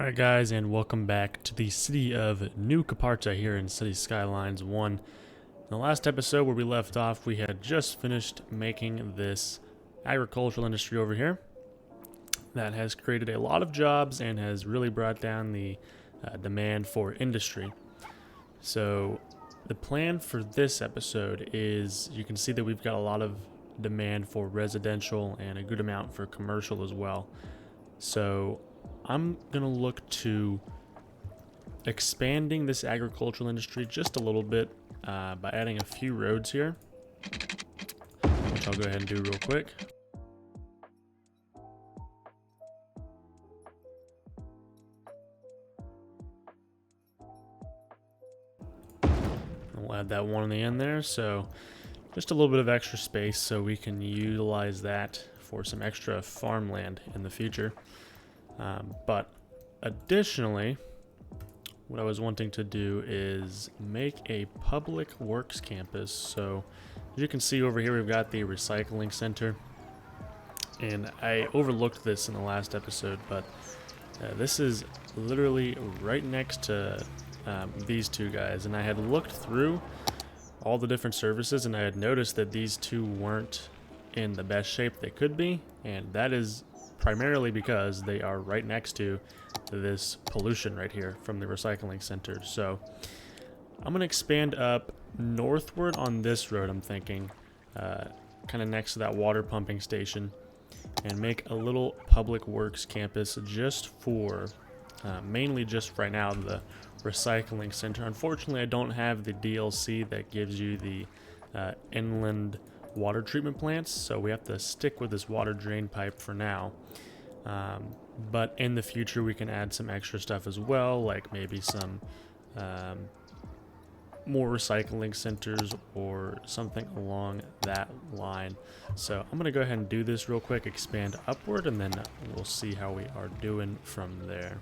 Alright guys, and welcome back to the city of New Caparta here in City Skylines 1. In the last episode where we left off, we had just finished making this agricultural industry over here that has created a lot of jobs and has really brought down the demand for industry. So the plan for this episode is, you can see that we've got a lot of demand for residential and a good amount for commercial as well. So I'm going to look to expanding this agricultural industry just a little bit by adding a few roads here, which I'll go ahead and do real quick. We'll add that one in the end there, so just a little bit of extra space so we can utilize that for some extra farmland in the future. But additionally, what I was wanting to do is make a public works campus. So as you can see over here, we've got the recycling center, and I overlooked this in the last episode, but this is literally right next to these two guys, and I had looked through all the different services and I had noticed that these two weren't in the best shape they could be, and that is primarily because they are right next to this pollution right here from the recycling center. So I'm going to expand up northward on this road, I'm thinking, kind of next to that water pumping station, and make a little public works campus just for, mainly just right now, the recycling center. Unfortunately, I don't have the DLC that gives you the inland water treatment plants, so we have to stick with this water drain pipe for now. But in the future we can add some extra stuff as well, like maybe some more recycling centers or something along that line. So I'm gonna go ahead and do this real quick, expand upward, and then we'll see how we are doing from there.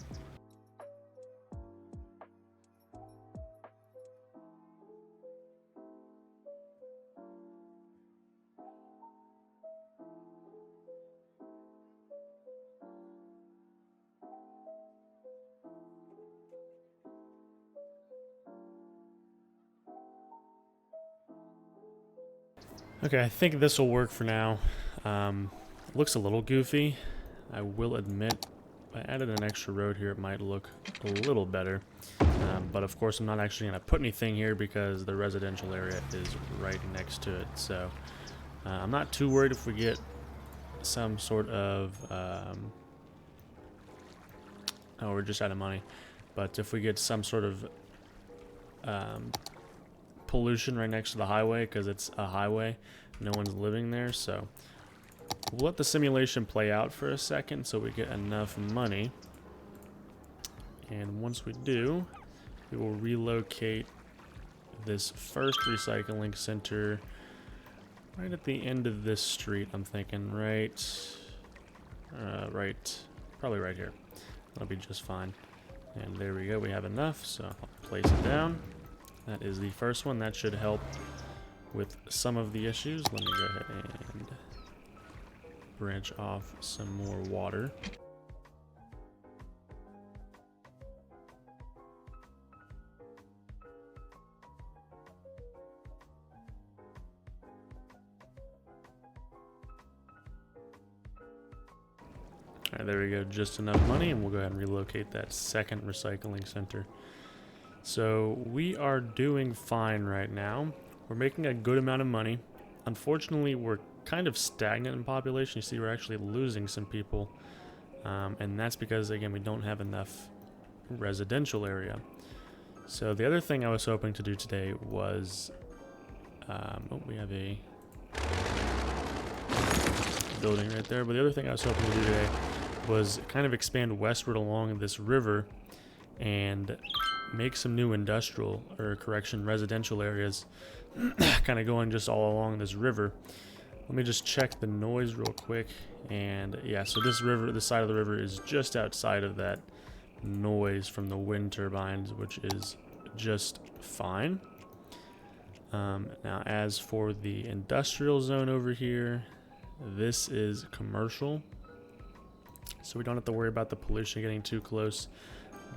Okay, I think this will work for now. Looks a little goofy, I will admit. If I added an extra road here, it might look a little better. But of course, I'm not actually going to put anything here because the residential area is right next to it. So I'm not too worried if we get some sort of... oh, we're just out of money. But if we get some sort of pollution right next to the highway, because it's a highway, no one's living there, so we'll let the simulation play out for a second so we get enough money, and once we do, we will relocate this first recycling center right at the end of this street. I'm thinking probably right here. That'll be just fine. And there we go, we have enough, so I'll place it down. That is the first one. That should help with some of the issues. Let me go ahead and branch off some more water. Alright, there we go. Just enough money, and we'll go ahead and relocate that second recycling center. So we are doing fine right now. We're making a good amount of money. Unfortunately, we're kind of stagnant in population. You see, we're actually losing some people. And that's because, again, we don't have enough residential area. So the other thing I was hoping to do today was... oh, we have a building right there. But the other thing I was hoping to do today was kind of expand westward along this river and make some new industrial, or correction, residential areas kind of going just all along this river. Let me just check the noise real quick, and yeah, so this side of the river is just outside of that noise from the wind turbines, which is just fine. Now as for the industrial zone over here, this is commercial. so we don't have to worry about the pollution getting too close.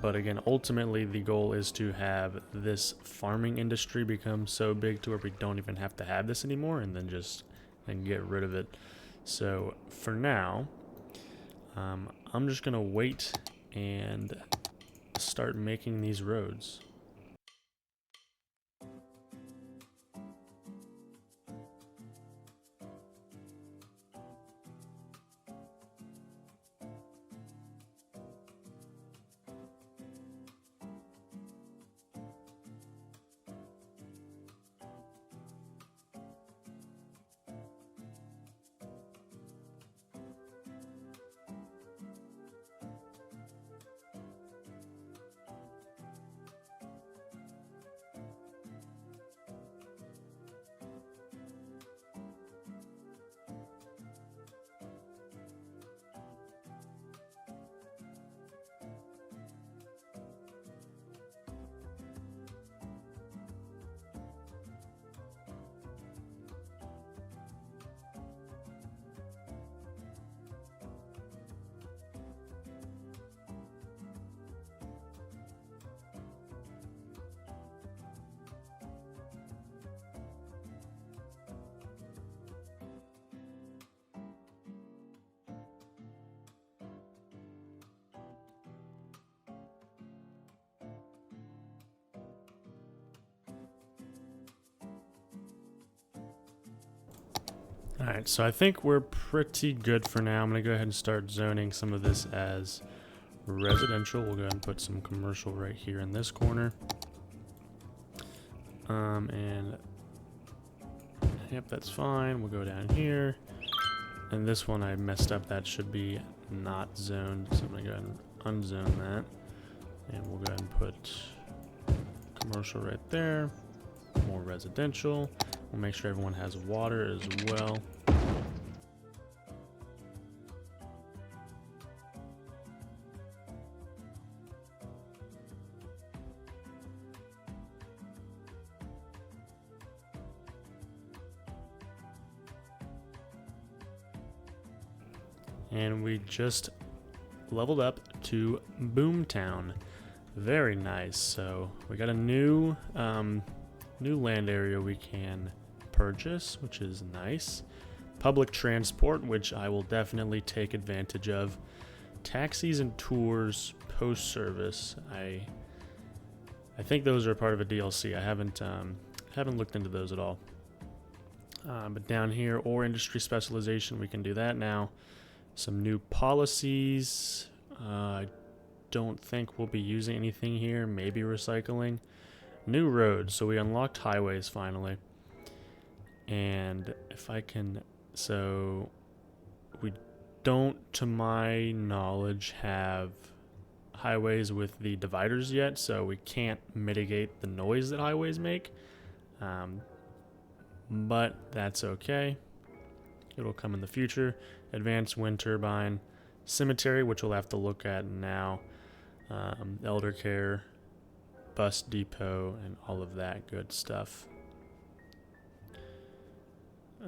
But again, ultimately the goal is to have this farming industry become so big to where we don't even have to have this anymore, and then just get rid of it. So for now, I'm just gonna wait and start making these roads. Alright, so I think we're pretty good for now. I'm going to go ahead and start zoning some of this as residential. We'll go ahead and put some commercial right here in this corner. And yep, that's fine. We'll go down here. And this one I messed up. That should be not zoned. So I'm going to go ahead and unzone that. And we'll go ahead and put commercial right there. More residential. We'll make sure everyone has water as well. And we just leveled up to Boomtown. Very nice. So we got a new land area we can purchase, which is nice. Public transport, which I will definitely take advantage of. Taxis and tours post service. I think those are part of a DLC. I haven't looked into those at all. But down here, or industry specialization, we can do that now. Some new policies. I don't think we'll be using anything here. Maybe recycling. New roads. So we unlocked highways finally. And if I can, so we don't, to my knowledge, have highways with the dividers yet, so we can't mitigate the noise that highways make. But that's okay. It'll come in the future. Advanced wind turbine, cemetery, which we'll have to look at now. Elder care, bus depot, and all of that good stuff.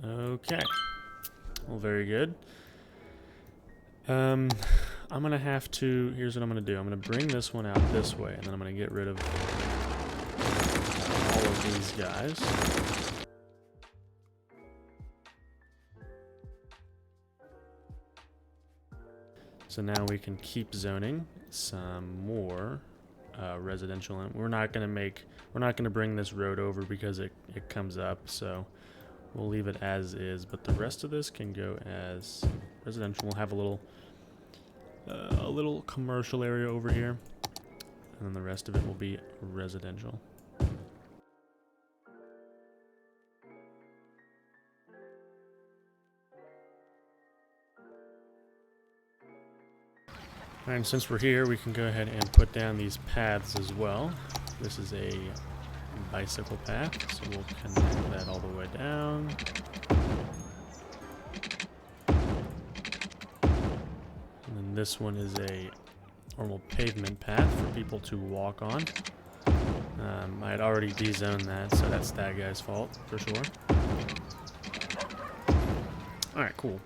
Okay. Well, very good. I'm gonna have to, here's what I'm gonna do. I'm gonna bring this one out this way, and then I'm gonna get rid of all of these guys. So now we can keep zoning some more residential. And we're not gonna bring this road over because it comes up, so we'll leave it as is, but the rest of this can go as residential. We'll have a little commercial area over here, and then the rest of it will be residential. Alright, since we're here, we can go ahead and put down these paths as well. This is a bicycle path, so we'll connect that all the way down. And then this one is a normal pavement path for people to walk on. I had already de-zoned that, so that's that guy's fault, for sure. Alright, cool.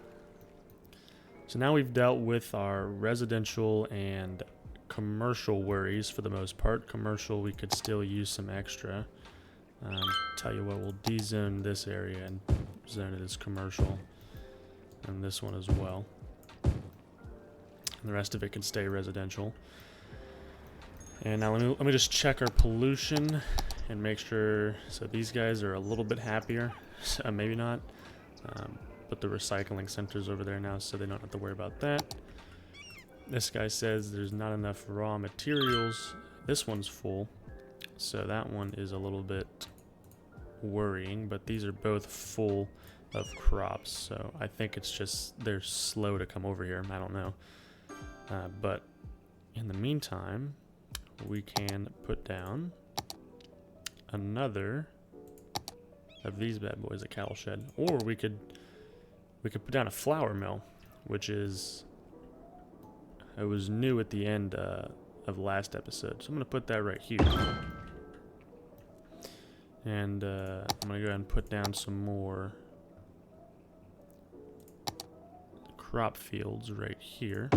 So now we've dealt with our residential and commercial worries for the most part. Commercial, we could still use some extra. Tell you what, we'll dezone this area and zone it as commercial, and this one as well. And the rest of it can stay residential. And now let me just check our pollution and make sure. So these guys are a little bit happier, maybe not. But the recycling center's over there now, so they don't have to worry about that. This guy says there's not enough raw materials. This one's full, so that one is a little bit worrying, but these are both full of crops, so I think it's just they're slow to come over here. I don't know. But in the meantime, we can put down another of these bad boys, a cattle shed, or we could put down a flour mill, which is, it was new at the end of last episode. So I'm gonna put that right here, and I'm gonna go ahead and put down some more crop fields right here.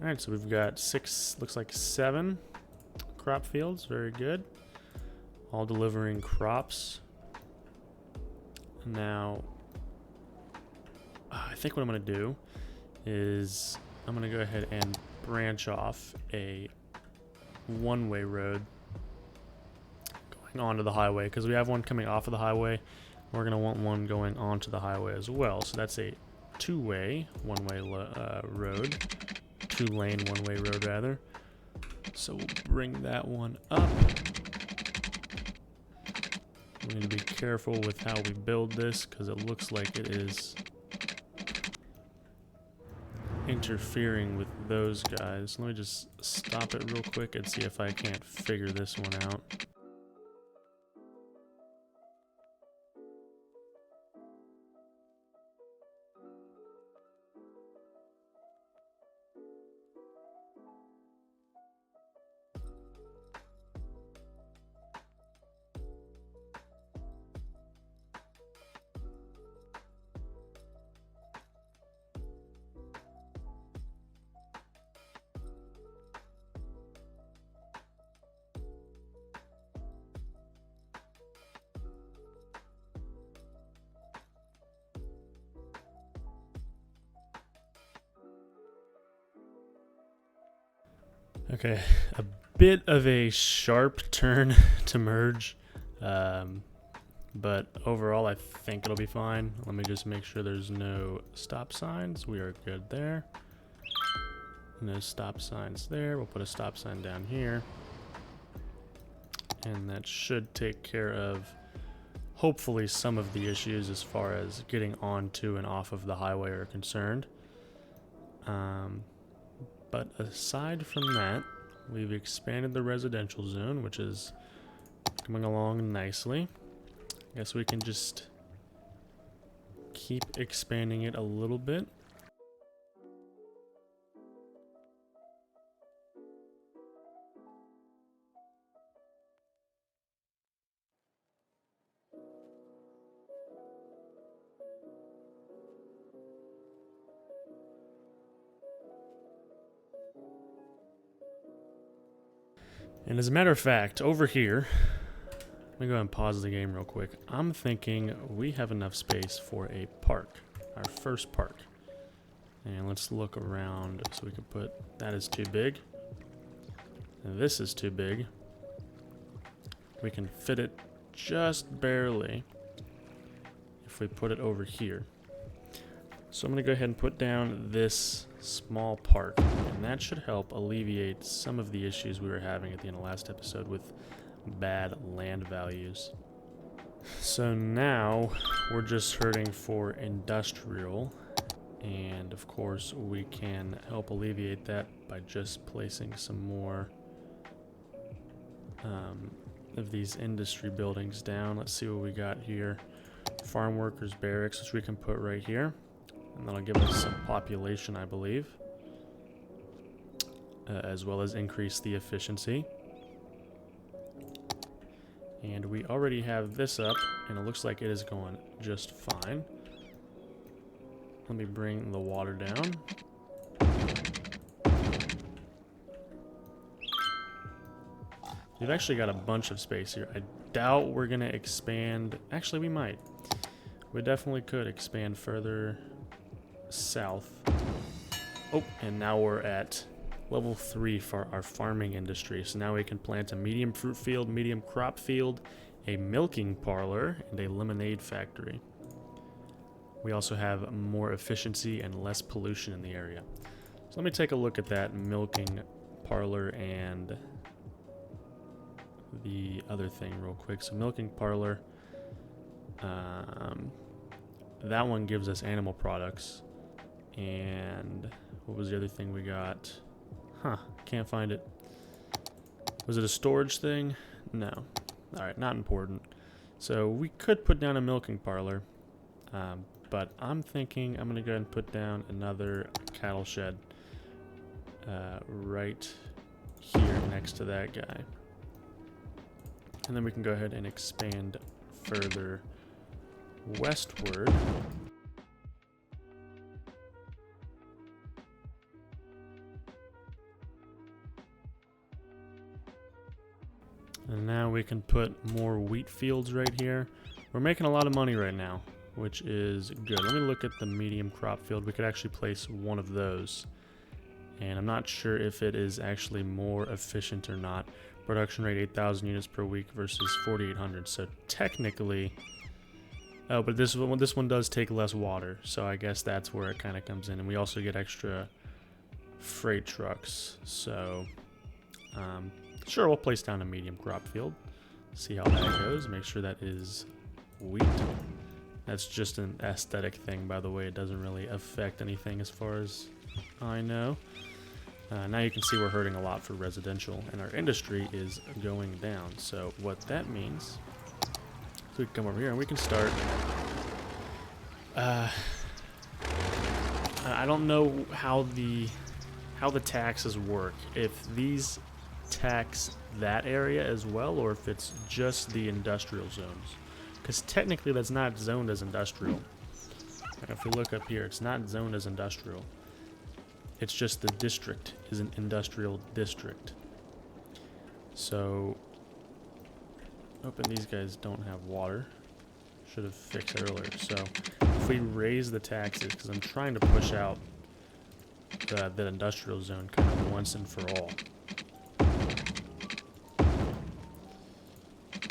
Alright, so we've got 6, looks like 7 crop fields. Very good. All delivering crops. Now, I think what I'm going to do is I'm going to go ahead and branch off a one-way road going onto the highway, because we have one coming off of the highway. We're going to want one going onto the highway as well. So that's a two-way, one-way road. Two-lane, one-way road rather. So we'll bring that one up. We need to be careful with how we build this, because it looks like it is interfering with those guys. Let me just stop it real quick and see if I can't figure this one out. Okay, a bit of a sharp turn to merge, but overall I think it'll be fine. Let me just make sure there's no stop signs. We are good there. No stop signs there. We'll put a stop sign down here. And that should take care of hopefully some of the issues as far as getting onto and off of the highway are concerned. But aside from that, we've expanded the residential zone, which is coming along nicely. I guess we can just keep expanding it a little bit. And as a matter of fact, over here, let me go ahead and pause the game real quick. I'm thinking we have enough space for a park, our first park. And let's look around so we can put, that is too big. And this is too big. We can fit it just barely if we put it over here. So I'm going to go ahead and put down this small park, and that should help alleviate some of the issues we were having at the end of last episode with bad land values. So now we're just hurting for industrial, and of course we can help alleviate that by just placing some more of these industry buildings down. Let's see what we got here. Farm workers barracks, which we can put right here. And that'll give us some population, I believe. as well as increase the efficiency. And we already have this up, and it looks like it is going just fine. Let me bring the water down. We've actually got a bunch of space here. I doubt we're going to expand. Actually, we might. We definitely could expand further south. Oh, and now we're at level 3 for our farming industry. So now we can plant a medium fruit field, medium crop field, a milking parlor, and a lemonade factory. We also have more efficiency and less pollution in the area. So let me take a look at that milking parlor and the other thing real quick. So milking parlor, that one gives us animal products. And what was the other thing we got? Can't find it. Was it a storage thing? No. Alright, not important. So we could put down a milking parlor, but I'm thinking I'm going to go ahead and put down another cattle shed right here next to that guy. And then we can go ahead and expand further westward. And now we can put more wheat fields right here. We're making a lot of money right now, which is good. Let me look at the medium crop field. We could actually place one of those. And I'm not sure if it is actually more efficient or not. Production rate 8,000 units per week versus 4,800. So technically... Oh, but this one does take less water. So I guess that's where it kind of comes in. And we also get extra freight trucks. So... sure, we'll place down a medium crop field. See how that goes. Make sure that is wheat. That's just an aesthetic thing, by the way. It doesn't really affect anything as far as I know. Now you can see we're hurting a lot for residential, and our industry is going down. So what that means is we can come over here and we can start. I don't know how the taxes work. If these tax that area as well, or if it's just the industrial zones, because technically that's not zoned as industrial. And if we look up here, it's not zoned as industrial. It's just the district is an industrial district. So, these guys don't have water. Should have fixed it earlier. So, if we raise the taxes, because I'm trying to push out that industrial zone kind of once and for all.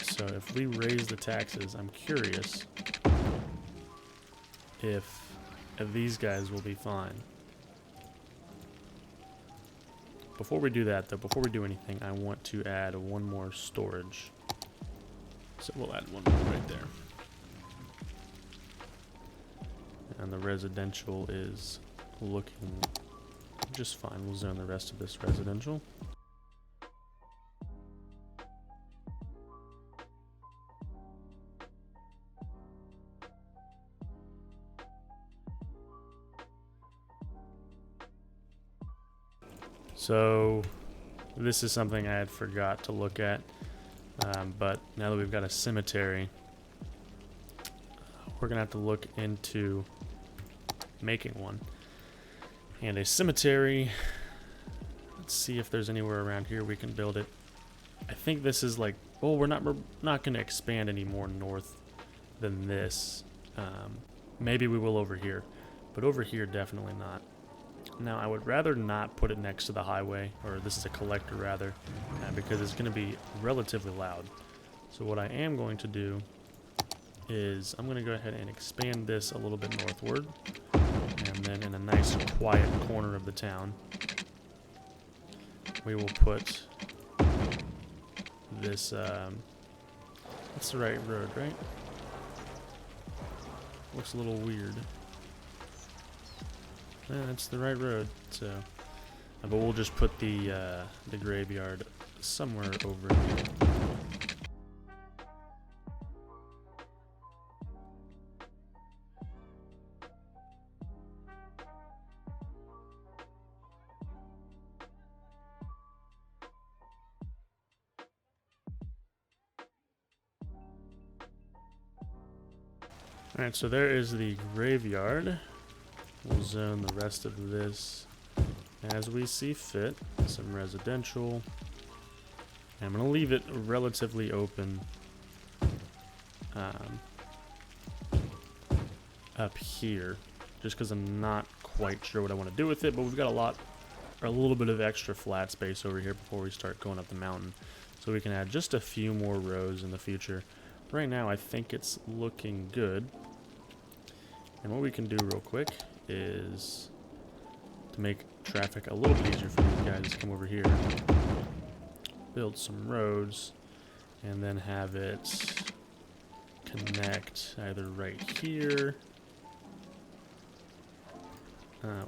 So if we raise the taxes, I'm curious if these guys will be fine. Before we do that, though, before we do anything, I want to add one more storage. So we'll add one more right there. And the residential is looking just fine. We'll zone the rest of this residential. So this is something I had forgot to look at, but now that we've got a cemetery, we're gonna have to look into making one. And a cemetery, let's see if there's anywhere around here we can build it. I think this is like, well, we're not gonna expand any more north than this. Maybe we will over here, but over here definitely not. Now, I would rather not put it next to the highway, or this is a collector rather, because it's going to be relatively loud. So what I am going to do is I'm going to go ahead and expand this a little bit northward, and then in a nice quiet corner of the town, we will put this, that's the right road, right? Looks a little weird. Yeah, that's the right road. So, but we'll just put the graveyard somewhere over here. Alright, so there is the graveyard. We'll zone the rest of this as we see fit. Some residential. I'm going to leave it relatively open up here, just because I'm not quite sure what I want to do with it, but we've got a little bit of extra flat space over here before we start going up the mountain, so we can add just a few more rows in the future. Right now I think it's looking good, and what we can do real quick is to make traffic a little bit easier for these guys to come over here, build some roads, and then have it connect either right here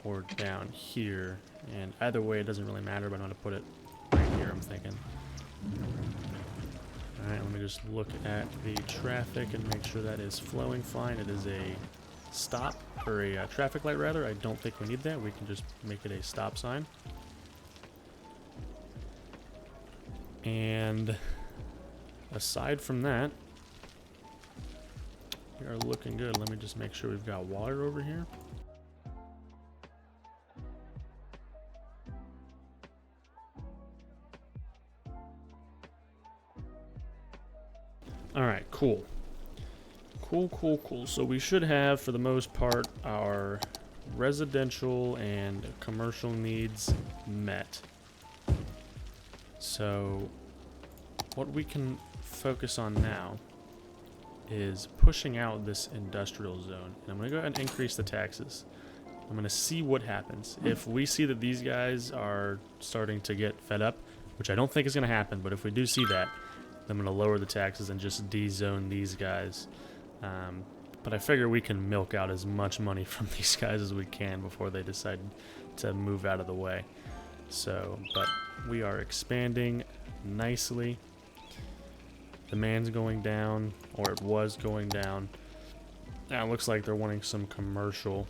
or down here. And either way, it doesn't really matter, but I'm going to put it right here, I'm thinking. Alright, let me just look at the traffic and make sure that is flowing fine. It is a stop, or a traffic light rather. I don't think we need that. We can just make it a stop sign. And aside from that, we are looking good. Let me just make sure we've got water over here. Alright, cool. Cool. So we should have, for the most part, our residential and commercial needs met. So what we can focus on now is pushing out this industrial zone. And I'm going to go ahead and increase the taxes. I'm going to see what happens. If we see that these guys are starting to get fed up, which I don't think is going to happen, but if we do see that, I'm going to lower the taxes and just de-zone these guys. But I figure we can milk out as much money from these guys as we can before they decide to move out of the way. So, but we are expanding nicely. Demand's going down, or it was going down. Now it looks like they're wanting some commercial,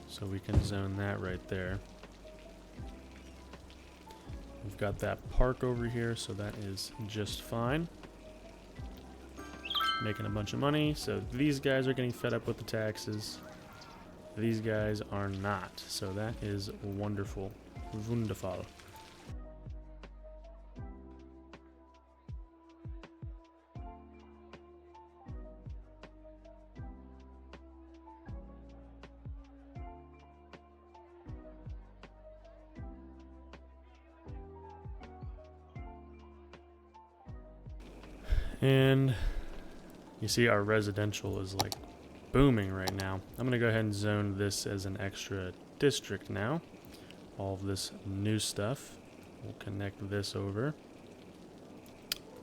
so we can zone that right there. We've got that park over here, so that is just fine. Making a bunch of money, so these guys are getting fed up with the taxes. These guys are not, so that is wonderful. Wundervoll. And you see our residential is like booming right now. I'm going to go ahead and zone this as an extra district now. All of this new stuff. We'll connect this over.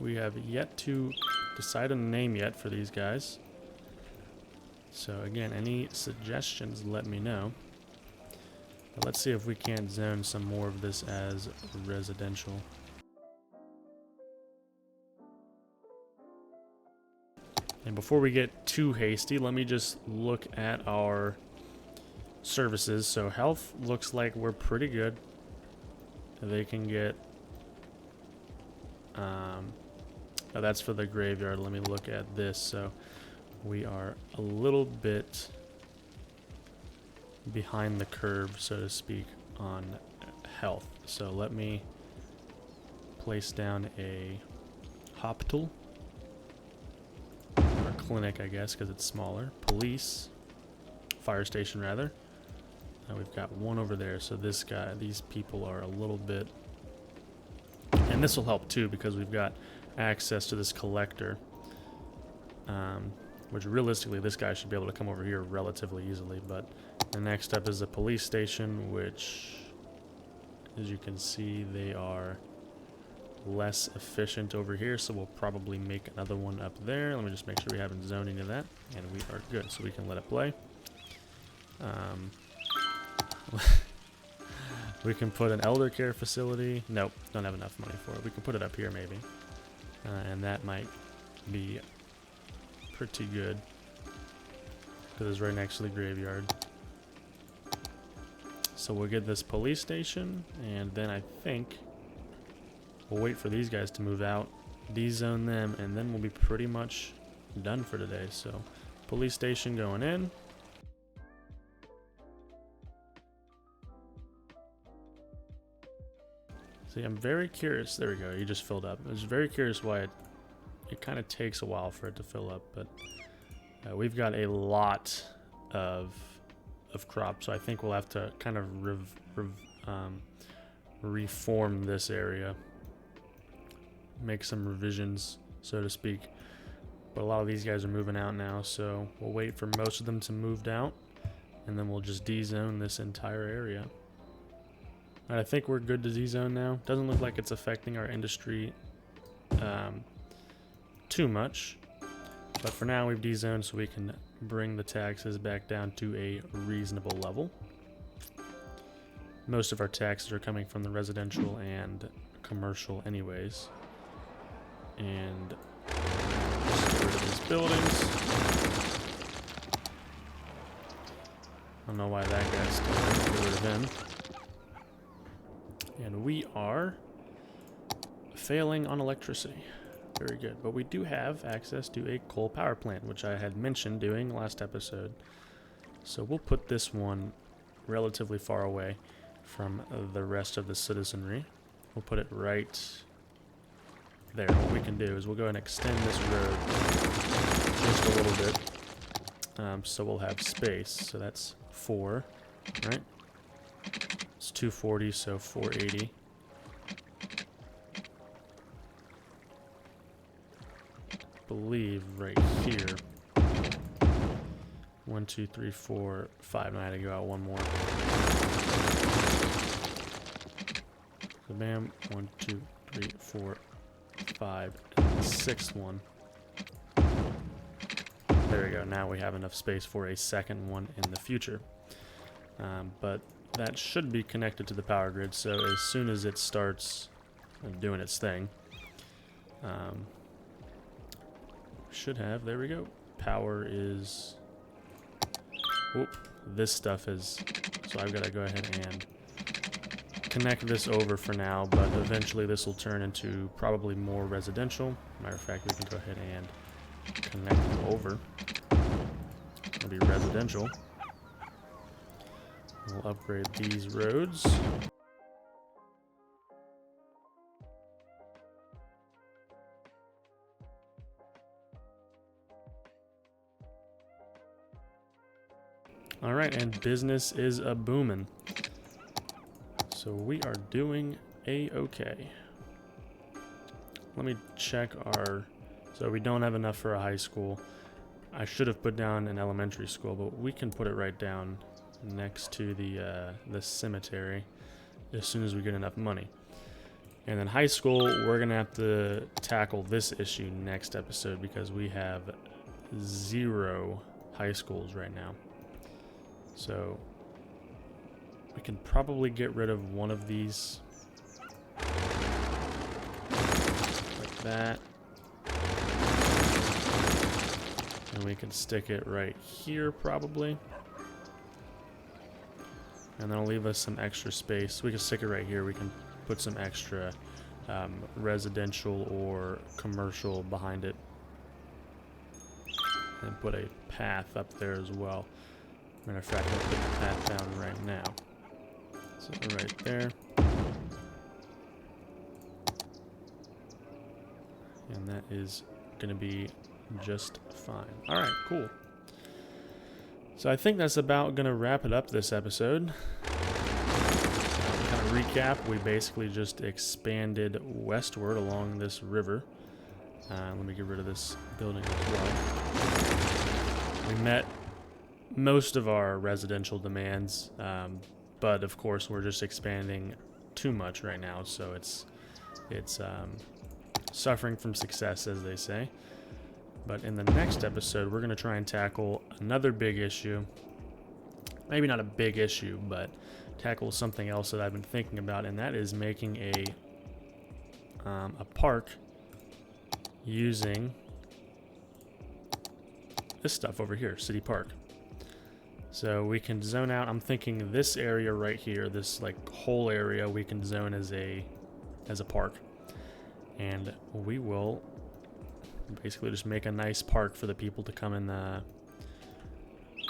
We have yet to decide a name yet for these guys. So again, any suggestions, let me know. But let's see if we can't zone some more of this as residential. And before we get too hasty, let me just look at our services. So health looks like we're pretty good. They can get... oh, that's for the graveyard. Let me look at this. So we are a little bit behind the curve, so to speak, on health. So let me place down a hospital. Clinic, I guess, because it's smaller. Police, fire station rather. And we've got one over there, so this guy, these people are a little bit, and this will help too because we've got access to this collector, which realistically this guy should be able to come over here relatively easily. But the next up is the police station, which, as you can see, they are less efficient over here, so we'll probably make another one up there. Let me just make sure we haven't zoned into that, and we are good, so we can let it play. We can put an elder care facility. Nope, don't have enough money for it. We can put it up here maybe, and that might be pretty good because it's right next to the graveyard. So we'll get this police station, and then I think we'll wait for these guys to move out, de-zone them, and then we'll be pretty much done for today. So Police station going in. See, I'm very curious. There we go. You just filled up. I was very curious why it kind of takes a while for it to fill up, but we've got a lot of crops, so I think we'll have to kind of reform this area, make some revisions, so to speak. But a lot of these guys are moving out now, so we'll wait for most of them to move out, and then we'll just D-zone this entire area. And I think we're good to Z-zone now. Doesn't look like it's affecting our industry too much. But for now, we've D-zoned so we can bring the taxes back down to a reasonable level. Most of our taxes are coming from the residential and commercial anyways. And just get rid of these buildings. I don't know why that guy's still there. Get rid of him. And we are failing on electricity. Very good. But we do have access to a coal power plant, which I had mentioned doing last episode. So we'll put this one relatively far away from the rest of the citizenry. We'll put it right there. What we can do is we'll go and extend this road just a little bit. So we'll have space. So that's 4, right? It's 240, so 480. Believe right here. 1, 2, 3, 4, 5. And I had to go out one more. So bam. 1, 2, 3, 4, 5. And the 6th one. There we go. Now we have enough space for a second one in the future. But that should be connected to the power grid. So as soon as it starts doing its thing, should have, there we go. Power is, whoop, this stuff is, so I've got to go ahead and connect this over for now, but eventually this will turn into probably more residential. Matter of fact, we can go ahead and connect it over. It'll be residential. We'll upgrade these roads. All right, and business is a booming. So we are doing a-okay. Let me check our, so we don't have enough for a high school. I should have put down an elementary school, but we can put it right down next to the cemetery as soon as we get enough money. And then high school, we're gonna have to tackle this issue next episode because we have 0 high schools right now. So we can probably get rid of one of these like that. And we can stick it right here probably. And that'll leave us some extra space. We can stick it right here. We can put some extra residential or commercial behind it. And put a path up there as well. Matter of fact, I'll put the path down right now. So right there. And that is going to be just fine. All right, cool. So I think that's about going to wrap it up this episode. Kind of recap, we basically just expanded westward along this river. Let me get rid of this building as well. We met most of our residential demands, but of course we're just expanding too much right now, so it's suffering from success, as they say. But in the next episode, we're going to try and tackle another big issue. Maybe not a big issue, but tackle something else that I've been thinking about, and that is making a park using this stuff over here, City Park. So we can zone out, I'm thinking this area right here, this like whole area, we can zone as a park. And we will basically just make a nice park for the people to come and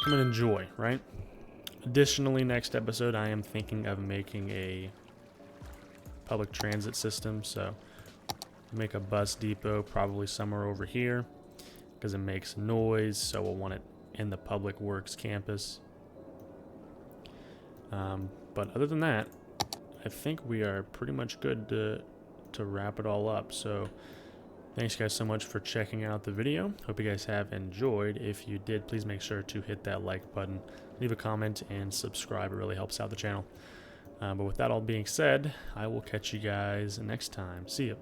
come and enjoy, right? Additionally, next episode, I am thinking of making a public transit system. So make a bus depot probably somewhere over here because it makes noise. So we'll want it in the public works campus. But other than that, I think we are pretty much good to wrap it all up. So thanks guys so much for checking out the video. Hope you guys have enjoyed. If you did, please make sure to hit that like button, leave a comment, and subscribe. It really helps out the channel. But with that all being said, I will catch you guys next time. See ya.